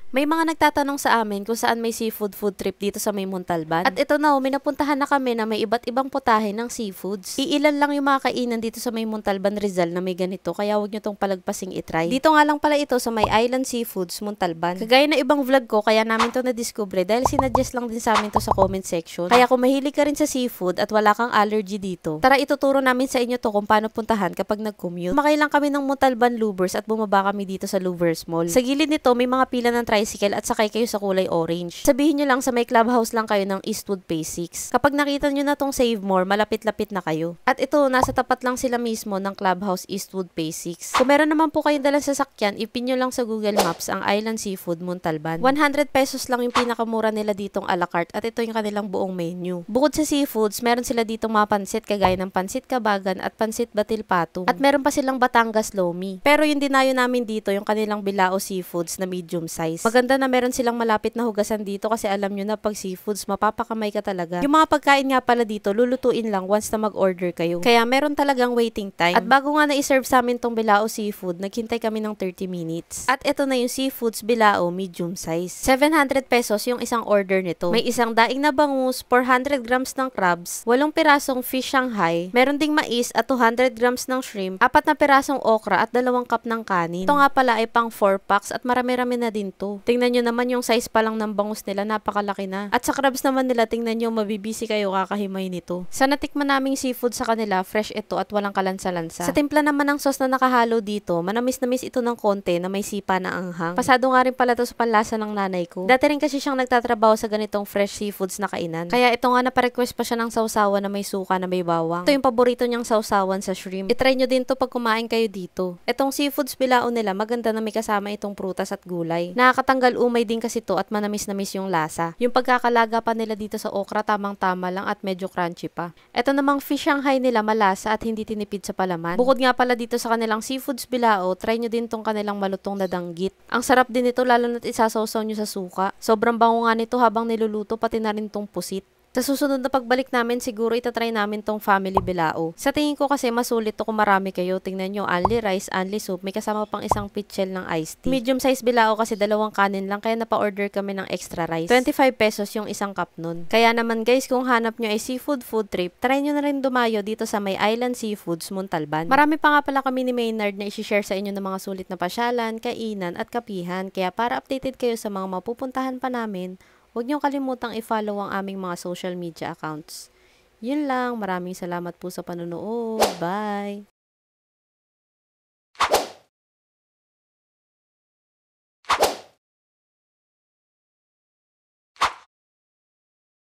May mga nagtatanong sa amin kung saan may seafood food trip dito sa may Montalban. At ito na, may napuntahan na kami na may iba't ibang putahe ng seafoods. Iilan lang yung mga kainan dito sa may Montalban, Rizal na may ganito, kaya huwag nyo tong palagpasing itry. Dito nga lang pala ito sa may Island Seafoods, Montalban. Kagaya na ibang vlog ko, kaya namin to na-discover dahil sinadjust lang din sa amin to sa comment section. Kaya kung mahilig ka rin sa seafood at wala kang allergy dito, tara ituturo namin sa inyo to kung paano puntahan kapag nag-commute. Sumakay lang kami ng Montalban Louvers at bumaba kami dito sa Louvers Mall. Sa gilid nito, may mga pila ng tricycle at sakay kayo sa kulay orange. Sabihin nyo lang sa may clubhouse lang kayo ng Eastwood Phase 6. Kapag nakita nyo na tong Save More, malapit-lapit na kayo. At ito, nasa tapat lang sila mismo ng clubhouse Eastwood Phase 6. Kung meron naman po kayong dalang sasakyan, ipin nyo lang sa Google Maps ang Island Seafood Montalban. 100 pesos lang yung pinakamura nila ditong a la carte at ito yung kanilang buong menu. Bukod sa seafoods, meron sila ditong mga pansit kagaya ng pansit kabagan at pansit batil patong. At meron pa silang Batangas Lomi. Pero yung dinayo namin dito, yung kanilang Bilao Seafoods na medium size. Maganda na meron silang malapit na hugasan dito kasi alam nyo na pag seafoods, mapapakamay ka talaga. Yung mga pagkain nga pala dito, lulutuin lang once na mag-order kayo. Kaya meron talagang waiting time. At bago nga na-serve sa amin tong Bilao Seafood, naghintay kami ng 30 minutes. At ito na yung seafoods Bilao medium size. 700 pesos yung isang order nito. May isang daing na bangus, 400 grams ng crabs, 8 pirasong fish Shanghai, meron ding mais at 200 grams ng shrimp, 4 na pirasong okra at 2 cup ng kanin. Ito nga pala ay pang 4 packs at marami-rami na din to. Tingnan nyo naman yung size pa lang ng bangus nila, napakalaki na. At sa crabs naman nila, tingnan nyo, mabibisi kayo kakahimay nito. Sa natikman naming seafood sa kanila, fresh ito at walang kalansa-lansa. Sa timpla naman ng sauce na nakahalo dito, manamis-namis ito ng konti na may sipa na anghang. Pasado nga rin pala to sa panlasa ng nanay ko. Dati rin kasi siyang nagtatrabaho sa ganitong fresh seafoods na kainan. Kaya ito nga naparequest pa siya ng sausawan na may suka na may bawang. Ito yung paborito niyang sausawan sa shrimp. I-try nyo din to pag kumain kayo dito. Itong seafoods Bilao nila, maganda na may kasama itong prutas at gulay. Nakakatanggal umay din kasi to at manamis-namis yung lasa. Yung pagkakalaga pa nila dito sa okra, tamang-tama lang at medyo crunchy pa. Ito namang fish Shanghai nila, malasa at hindi tinipid sa palaman. Bukod nga pala dito sa kanilang seafoods Bilao, try nyo din tong kanilang malutong na danggit. Ang sarap din nito lalo na't isasawsaw nyo sa suka. Sobrang bango nga nito habang niluluto, pati na rin tong pusit. Sa susunod na pagbalik namin, siguro itatry namin tong Family Bilao. Sa tingin ko kasi masulit to kung marami kayo. Tingnan nyo, only rice, only soup, may kasama pang isang pitchel ng iced tea. Medium size Bilao kasi 2 kanin lang, kaya napa-order kami ng extra rice. 25 pesos yung isang cup nun. Kaya naman guys, kung hanap nyo ay seafood food trip, try nyo na rin dumayo dito sa may Island Seafoods, Montalban. Marami pa nga pala kami ni Maynard na i-share sa inyo ng mga sulit na pasyalan, kainan at kapihan. Kaya para updated kayo sa mga mapupuntahan pa namin, huwag niyong kalimutang i-follow ang aming mga social media accounts. Yun lang, maraming salamat po sa panonood. Bye!